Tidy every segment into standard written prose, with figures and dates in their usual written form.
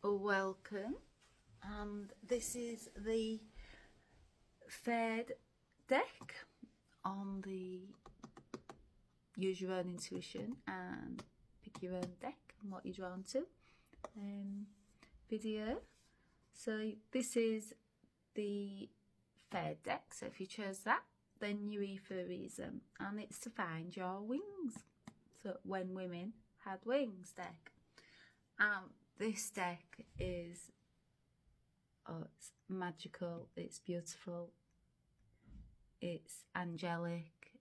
Welcome, and this is the third deck on the use your own intuition and pick your own deck and what you're drawn to video. So this is the third deck, so if you chose that, then you're here for a reason, and it's to find your wings. So when women had wings deck. This deck is, it's magical, it's beautiful, it's angelic,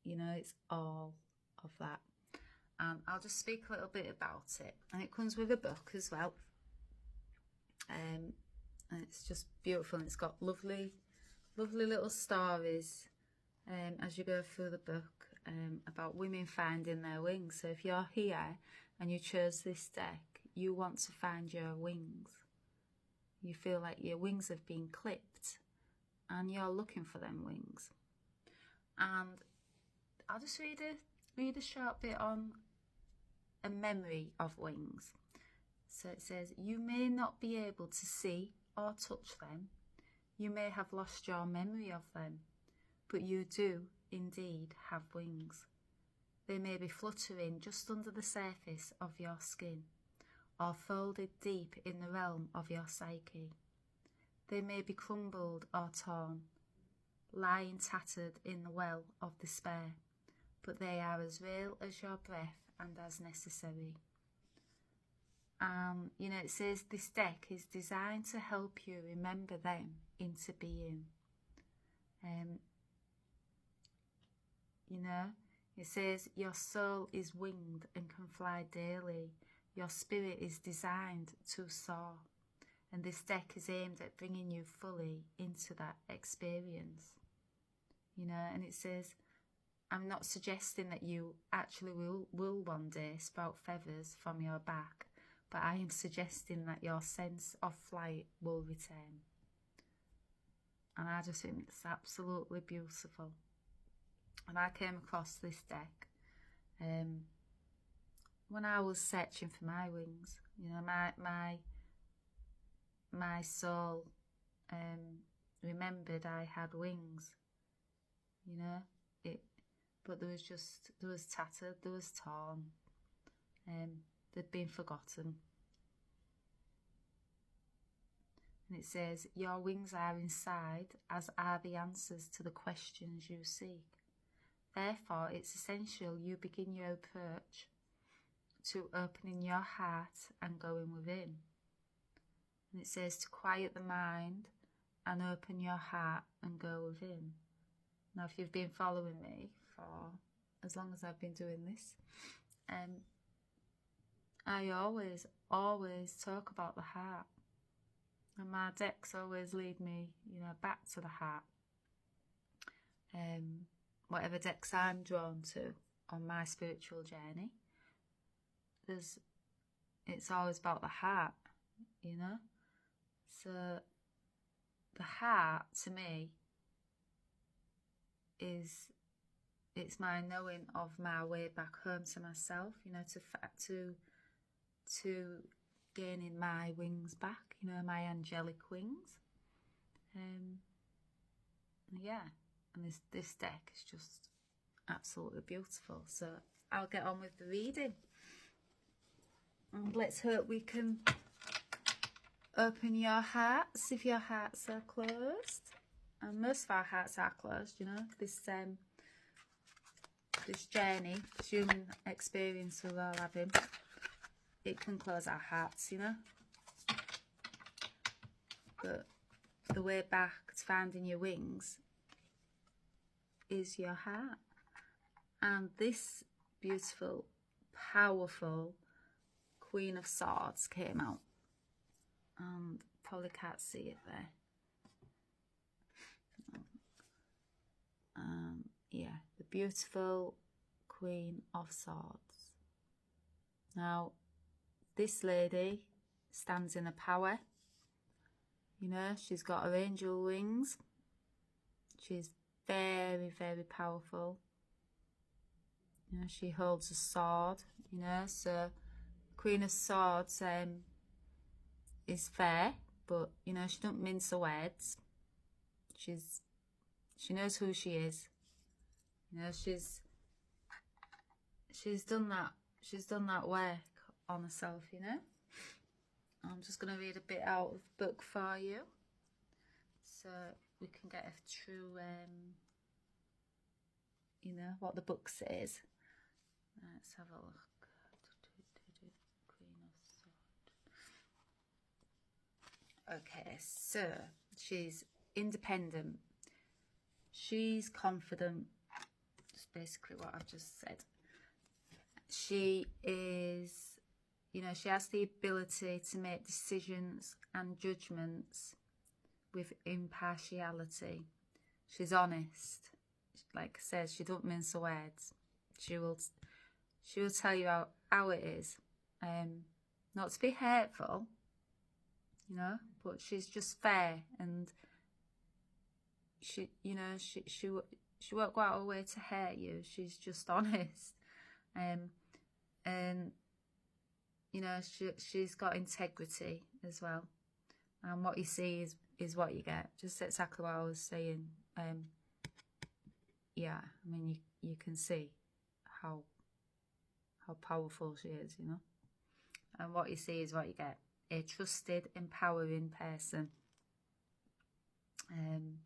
you know, it's all of that. And I'll just speak a little bit about it. And it comes with a book as well. And it's just beautiful, and it's got lovely little stories as you go through the book about women finding their wings. So if you're here and you chose this deck, you want to find your wings. You feel like your wings have been clipped and you're looking for them wings. And I'll just read a short bit on a memory of wings. So it says, you may not be able to see or touch them. You may have lost your memory of them, but you do indeed have wings. They may be fluttering just under the surface of your skin, or folded deep in the realm of your psyche. They may be crumbled or torn, lying tattered in the well of despair, but they are as real as your breath and as necessary. You know, it says this deck is designed to help you remember them into being. You know, it says your soul is winged and can fly daily. Your spirit is designed to soar. And this deck is aimed at bringing you fully into that experience. You know, and it says, I'm not suggesting that you actually will one day sprout feathers from your back, but I am suggesting that your sense of flight will return. And I just think it's absolutely beautiful. And I came across this deck when I was searching for my wings. You know, my soul remembered I had wings. You know, but there was tattered, there was torn, they'd been forgotten. And it says, your wings are inside, as are the answers to the questions you seek. Therefore, it's essential you begin your approach to opening your heart and going within. And it says to quiet the mind and open your heart and go within. Now, if you've been following me for as long as I've been doing this, I always talk about the heart. And my decks always lead me, you know, back to the heart. Whatever decks I'm drawn to on my spiritual journey, it's always about the heart, you know. So the heart to me it's my knowing of my way back home to myself, you know, to gaining my wings back, you know, my angelic wings. Yeah, and this deck is just absolutely beautiful. So I'll get on with the reading, and let's hope we can open your hearts if your hearts are closed. And most of our hearts are closed, you know. This journey, this human experience we're all having, it can close our hearts, you know. But the way back to finding your wings is your heart. And this beautiful, powerful Queen of Swords came out. And probably can't see it there. Yeah, the beautiful Queen of Swords. Now, this lady stands in a power. You know, she's got her angel wings. She's very, very powerful. You know, she holds a sword, you know, so Queen of Swords is fair, but you know, she don't mince her words. She knows who she is. You know, she's done that work on herself, you know. I'm just going to read a bit out of the book for you, so we can get a true, you know, what the book says. Let's have a look. Queen of Swords. Okay, so she's independent. She's confident. Just basically what I've just said. She is, you know, she has the ability to make decisions and judgments with impartiality. She's honest. Like I said, she don't mince her words. She will tell you how it is. Not to be hurtful, you know, but she's just fair, and she won't go out of her way to hurt you. She's just honest. And you know, she's got integrity as well, and what you see is what you get. Just exactly what I was saying. Yeah, I mean, you can see how powerful she is, you know, and what you see is what you get. A trusted, empowering person, and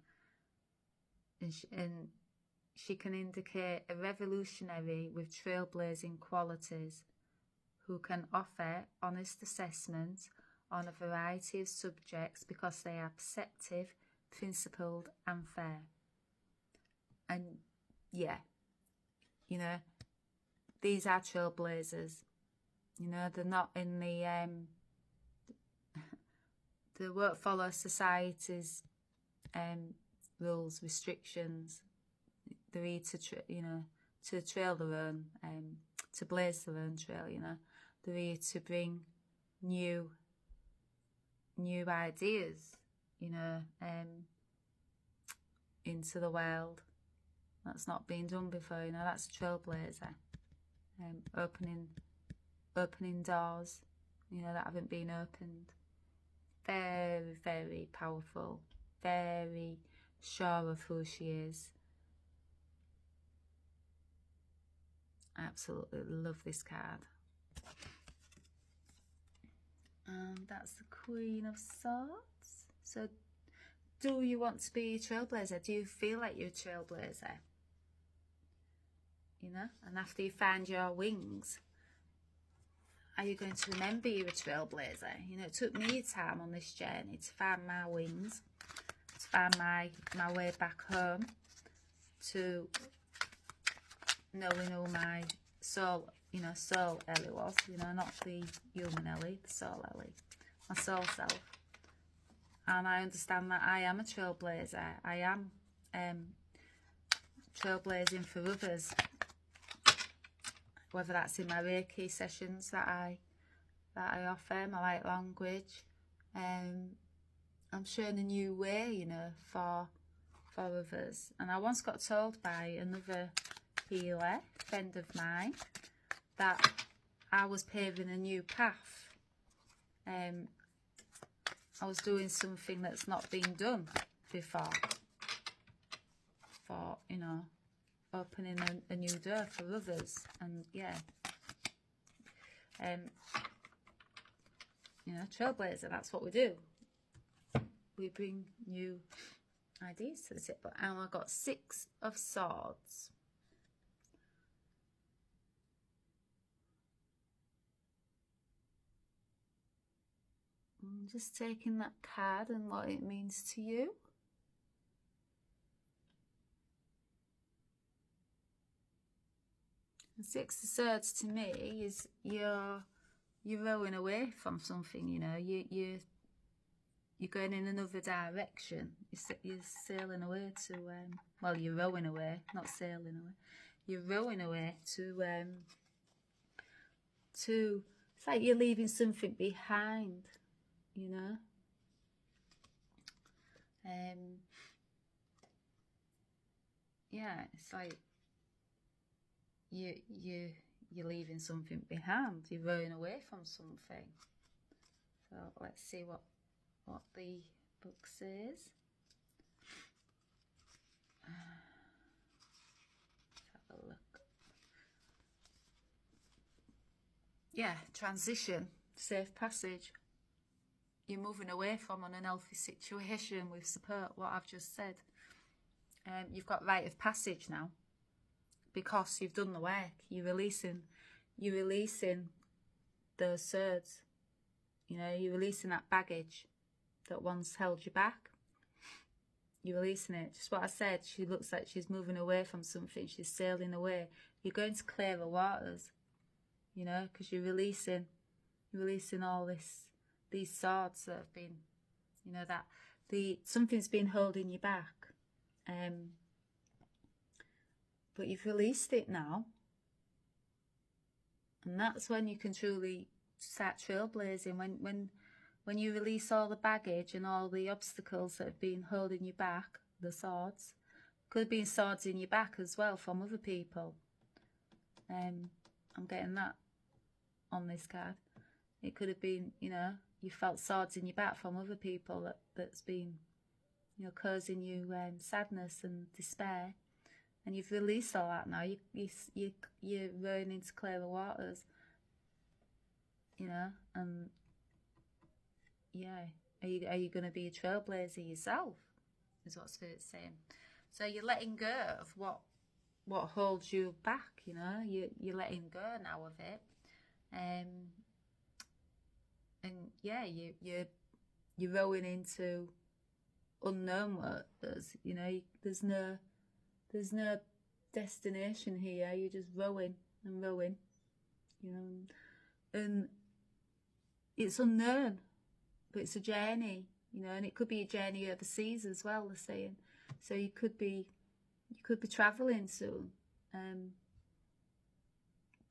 she can indicate a revolutionary with trailblazing qualities who can offer honest assessment on a variety of subjects because they are perceptive, principled and fair. And yeah, you know, these are trailblazers. You know, they're not in the they won't follow society's rules, restrictions. They're here to trail their own, to blaze their own trail, you know. They're here to bring new ideas, you know, into the world. That's not been done before, you know. That's a trailblazer. Opening doors, you know, that haven't been opened. Very, very powerful. Very sure of who she is. I absolutely love this card. And that's the Queen of Swords. So, do you want to be a trailblazer? Do you feel like you're a trailblazer? You know, and after you find your wings, are you going to remember you're a trailblazer? You know, it took me time on this journey to find my wings, to find my way back home, to knowing who my soul, you know, soul Ellie was, you know, not the human Ellie, the soul Ellie, my soul self. And I understand that I am a trailblazer. I am trailblazing for others, whether that's in my Reiki sessions that I offer, my light language. I'm showing a new way, you know, for others. And I once got told by another healer, friend of mine, that I was paving a new path. I was doing something that's not been done before, for, you know, opening a new door for others. And yeah, you know, trailblazer, that's what we do. We bring new ideas to the table. And I've got 6 of Swords. I'm just taking that card and what it means to you. The 6 of Swords to me is you're rowing away from something, you know. You're going in another direction. You're sailing away to well, you're rowing away, not sailing away. You're rowing away to it's like you're leaving something behind, you know. Yeah, it's like you're you're leaving something behind. You're running away from something. So let's see what the book says. Let's have a look. Yeah, transition, safe passage. You're moving away from an unhealthy situation with support, what I've just said. You've got rite of passage now because you've done the work. You're releasing those surds. You know, you're releasing that baggage that once held you back. You're releasing it. Just what I said, she looks like she's moving away from something. She's sailing away. You're going to clearer waters, you know, because you're releasing all these swords that have been, you know, that something's been holding you back. But you've released it now. And that's when you can truly start trailblazing. When you release all the baggage and all the obstacles that have been holding you back, the swords. Could have been swords in your back as well from other people. I'm getting that on this card. It could have been, you know, you felt swords in your back from other people that's been, you know, causing you sadness and despair. And you've released all that now. You're rowing into clearer waters. You know, and yeah, are you going to be a trailblazer yourself? Is what Spirit's saying. So you're letting go of what holds you back. You know, you're letting go now of it. And yeah, you're rowing into unknown waters. You know, there's no destination here. You're just rowing and rowing, you know, and it's unknown, but it's a journey, you know, and it could be a journey overseas as well, they're saying. So you could be traveling soon.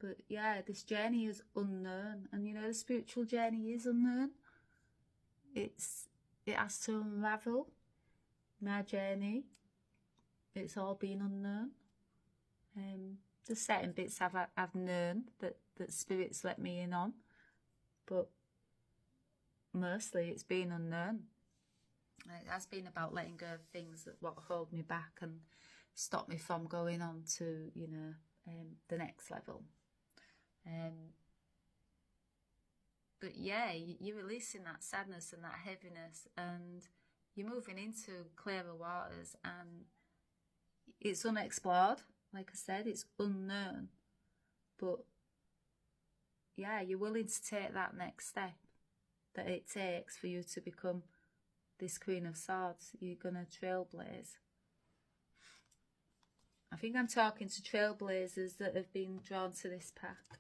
But yeah, this journey is unknown, and you know, the spiritual journey is unknown. It has to unravel. My journey, it's all been unknown. Just certain bits I've known that Spirit's let me in on, but mostly it's been unknown. It has been about letting go of things that what hold me back and stop me from going on to, you know, the next level. But yeah, you're releasing that sadness and that heaviness, and you're moving into clearer waters, and it's unexplored. Like I said, it's unknown. But yeah, you're willing to take that next step that it takes for you to become this Queen of Swords. You're going to trailblaze. I think I'm talking to trailblazers that have been drawn to this path.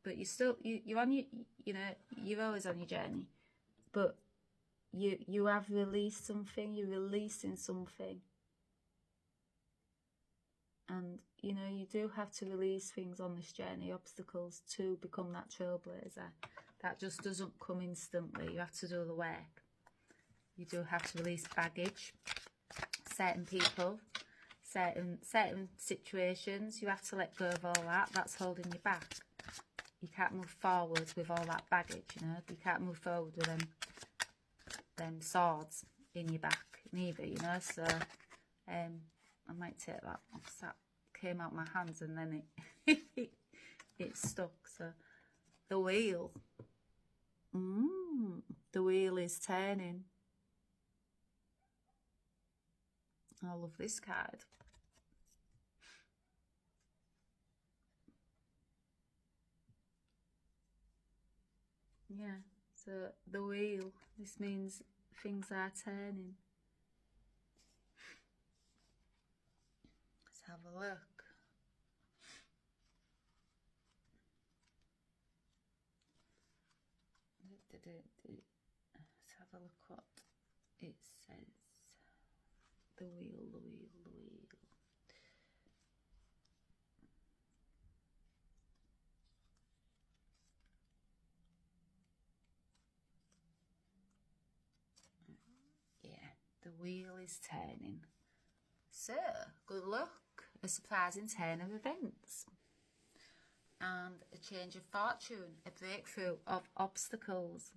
But you're on your, you know, you're always on your journey. But you have released something, you're releasing something. And, you know, you do have to release things on this journey, obstacles, to become that trailblazer. That just doesn't come instantly. You have to do the work. You do have to release baggage, certain people, certain situations. You have to let go of all that. That's holding you back. You can't move forward with all that baggage, you know. You can't move forward with them swords in your back neither, you know. So I might take that one because that came out my hands and then it stuck. So the wheel. The wheel is turning. I love this card. Yeah, so the wheel, this means things are turning. Let's have a look. Let's have a look what it says. The wheel, the wheel, the wheel. Yeah, the wheel is turning. So, good luck. a surprising turn of events, and a change of fortune, a breakthrough of obstacles.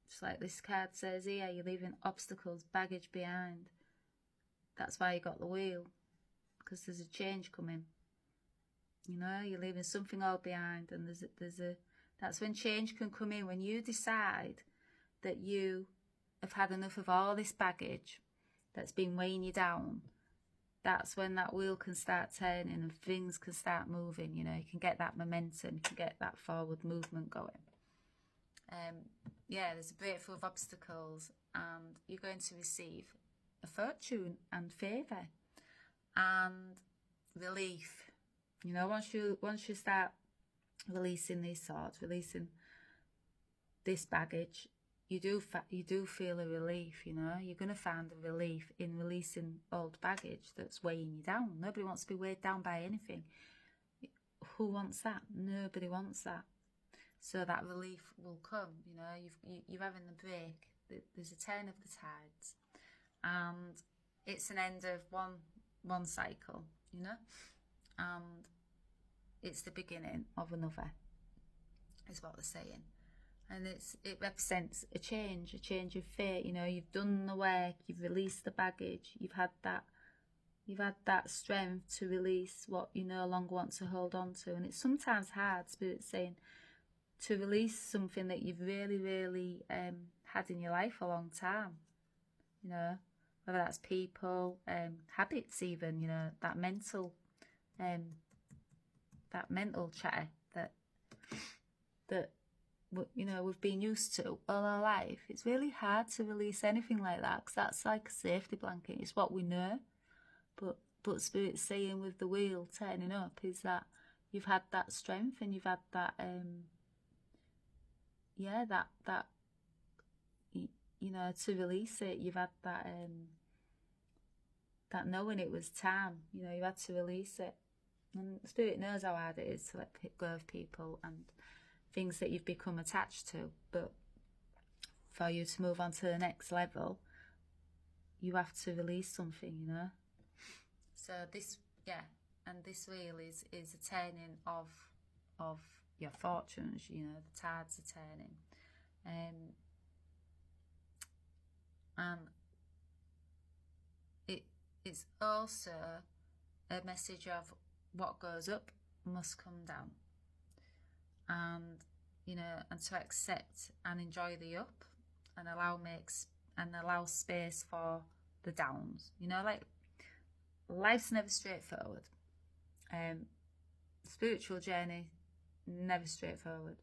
Just like this card says here, you're leaving obstacles, baggage behind. That's why you got the wheel, because there's a change coming. You know, you're leaving something all behind, and that's when change can come in, when you decide that you have had enough of all this baggage that's been weighing you down. That's when that wheel can start turning and things can start moving. You know, you can get that momentum, you can get that forward movement going. Yeah, there's a breakthrough of obstacles, and you're going to receive a fortune and favour and relief. You know, once you start releasing these thoughts, releasing this baggage, you do feel a relief. You know, you're going to find a relief in releasing old baggage that's weighing you down. Nobody wants to be weighed down by anything. Who wants that? Nobody wants that. So that relief will come. You know, you're having the break. There's a turn of the tides, and it's an end of one cycle. You know, and it's the beginning of another, is what they're saying. And it represents a change of fate. You know, you've done the work, you've released the baggage, you've had that strength to release what you no longer want to hold on to. And it's sometimes hard, Spirit's saying, to release something that you've really, really had in your life a long time. You know, whether that's people, habits even, you know, that mental chatter that you know, we've been used to all our life. It's really hard to release anything like that, because that's like a safety blanket. It's what we know. But Spirit's saying with the wheel turning up is that you've had that strength, and you've had that that you know, to release it. You've had that knowing it was time. You know, you had to release it. And Spirit knows how hard it is to let go of people and things that you've become attached to. But for you to move on to the next level, you have to release something, you know. So this wheel is a turning of your fortunes. You know, the tides are turning, and it's also a message of what goes up must come down, and you know, and to accept and enjoy the up, and allow space for the downs. You know, like, life's never straightforward. Spiritual journey, never straightforward.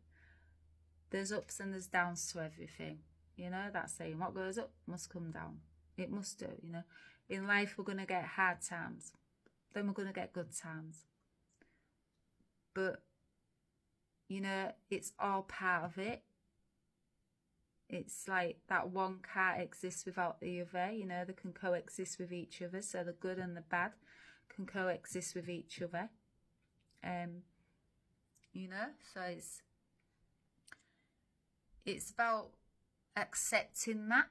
There's ups and there's downs to everything. You know, that saying, what goes up must come down. It must do, you know. In life, we're going to get hard times. Then we're going to get good times. But, you know, it's all part of it. It's like that one can't exist without the other. You know, they can coexist with each other. So the good and the bad can coexist with each other. You know, so it's about accepting that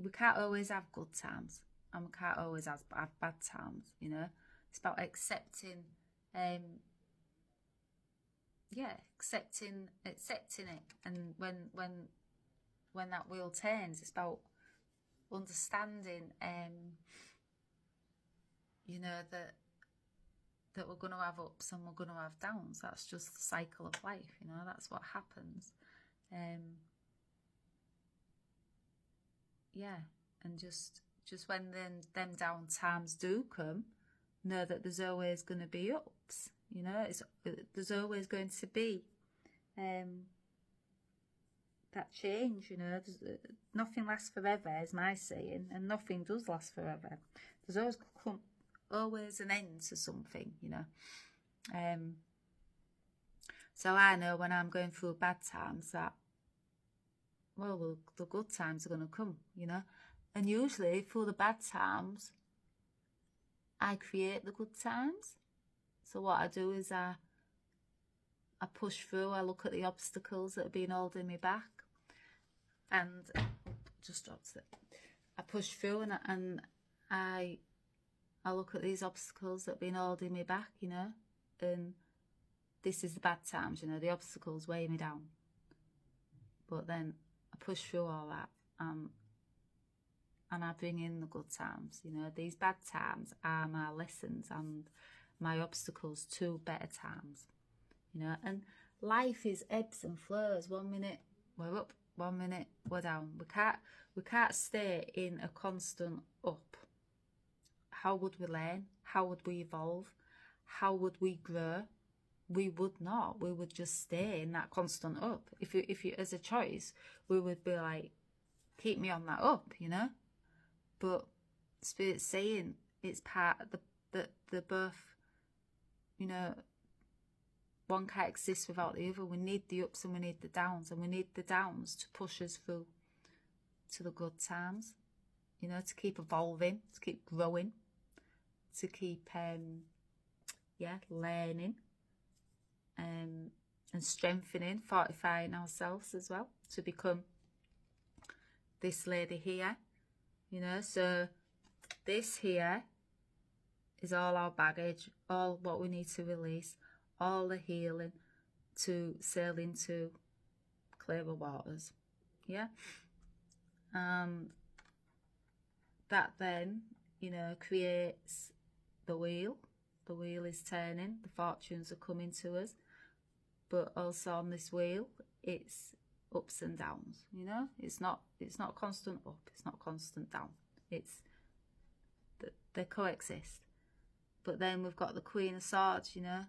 we can't always have good times, and we can't always have bad times. You know, it's about accepting, accepting it. And when that wheel turns, it's about understanding, you know, that we're going to have ups and we're going to have downs. That's just the cycle of life, you know. That's what happens. And just when them down times do come, know that there's always going to be ups. You know, there's always going to be that change. You know, nothing lasts forever, is my saying, and nothing does last forever. There's always an end to something, you know. So I know when I'm going through bad times that, well, the good times are going to come, you know. And usually through the bad times, I create the good times. So what I do is I push through. I look at the obstacles that have been holding me back, and just dropped it. I push through, and I I look at these obstacles that have been holding me back, you know, and this is the bad times, you know, the obstacles weigh me down. But then I push through all that, and I bring in the good times, you know. These bad times are my lessons and my obstacles to better times, you know. And life is ebbs and flows. 1 minute we're up, 1 minute we're down. We can't stay in a constant up. How would we learn? How would we evolve? How would we grow? We would not. We would just stay in that constant up. If you as a choice, we would be like, keep me on that up, you know. But Spirit's saying it's part of the both, you know, one can't exist without the other. We need the ups and we need the downs, and we need the downs to push us through to the good times, you know, to keep evolving, to keep growing, to keep learning, and strengthening, fortifying ourselves as well to become this lady here, you know. So this here is all our baggage, all what we need to release, all the healing to sail into clearer waters, yeah. And that then, you know, creates the wheel. The wheel is turning, the fortunes are coming to us, but also on this wheel it's ups and downs, you know. It's not constant up, it's not constant down, it's they coexist. But then we've got the Queen of Swords, you know.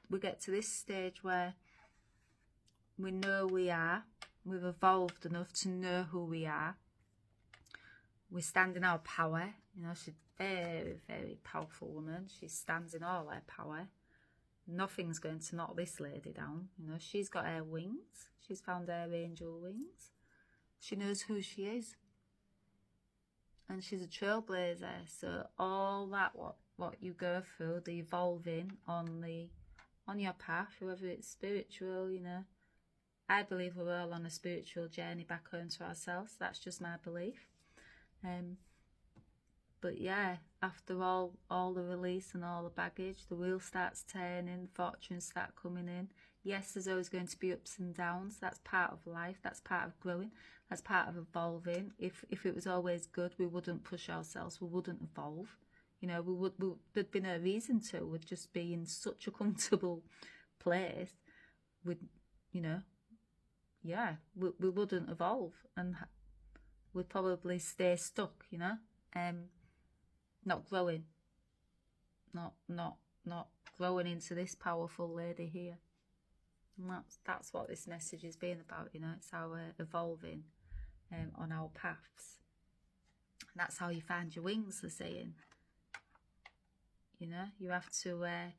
We get to this stage where we know we've evolved enough to know who we are. We stand in our power, you know. She's a very, very powerful woman. She stands in all her power. Nothing's going to knock this lady down, you know. She's got her wings. She's found her angel wings. She knows who she is. And she's a trailblazer. So all that what you go through, the evolving on your path, whether it's spiritual, you know. I believe we're all on a spiritual journey back home to ourselves. That's just my belief. But yeah, after all the release and all the baggage, the wheel starts turning, fortunes start coming in. Yes, there's always going to be ups and downs. That's part of life. That's part of growing. That's part of evolving. If it was always good, we wouldn't push ourselves. We wouldn't evolve. You know, there'd be no reason to. We'd just be in such a comfortable place. With, you know, yeah, we wouldn't evolve, and we'd probably stay stuck. You know, not growing, not growing into this powerful lady here. And that's what this message is being about, you know. It's our evolving on our paths. And that's how you find your wings, they're saying. You know, you have to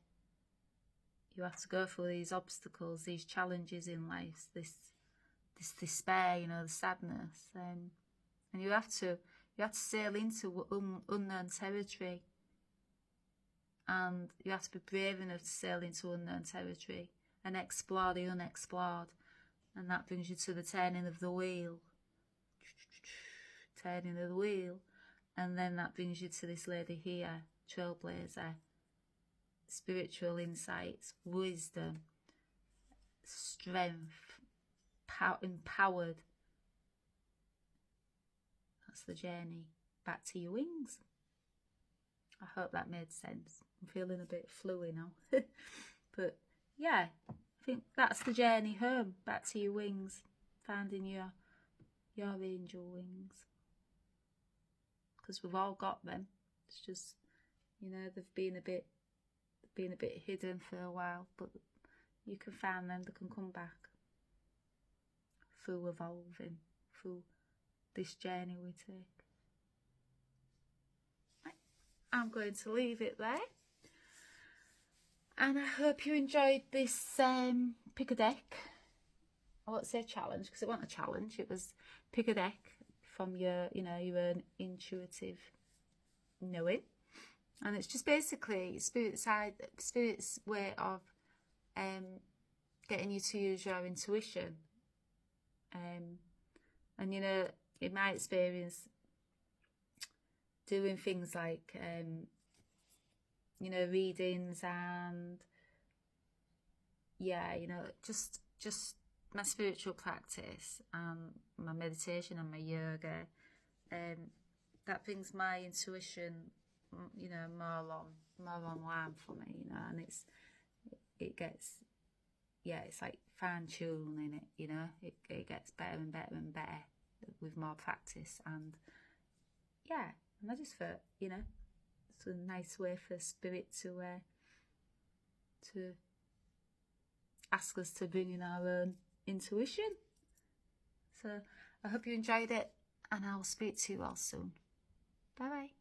go through these obstacles, these challenges in life, this despair, you know, the sadness, and you have to sail into unknown territory, and you have to be brave enough to sail into unknown territory and explore the unexplored. And that brings you to the turning of the wheel, and then that brings you to this lady here, trailblazer, spiritual insights, wisdom, strength, empowered. That's the journey back to your wings. I hope that made sense. I'm feeling a bit fluey now. But yeah, I think that's the journey home, back to your wings, finding your angel wings. Because we've all got them. It's just, you know, they've been a bit hidden for a while, but you can find them. They can come back through evolving, through this journey we take. Right. I'm going to leave it there, and I hope you enjoyed this pick a deck. I won't say challenge, because it wasn't a challenge. It was pick a deck from your own intuitive knowing. And it's just basically Spirit's way of getting you to use your intuition. And, you know, in my experience, doing things like, you know, readings and, yeah, you know, just my spiritual practice and my meditation and my yoga, that brings my intuition, you know, more online for me, you know, and it gets, yeah, it's like fine tuning it, you know, it gets better and better and better with more practice. And yeah, and I just thought, you know, it's a nice way for spirit to ask us to bring in our own intuition. So I hope you enjoyed it, and I'll speak to you all soon. Bye bye.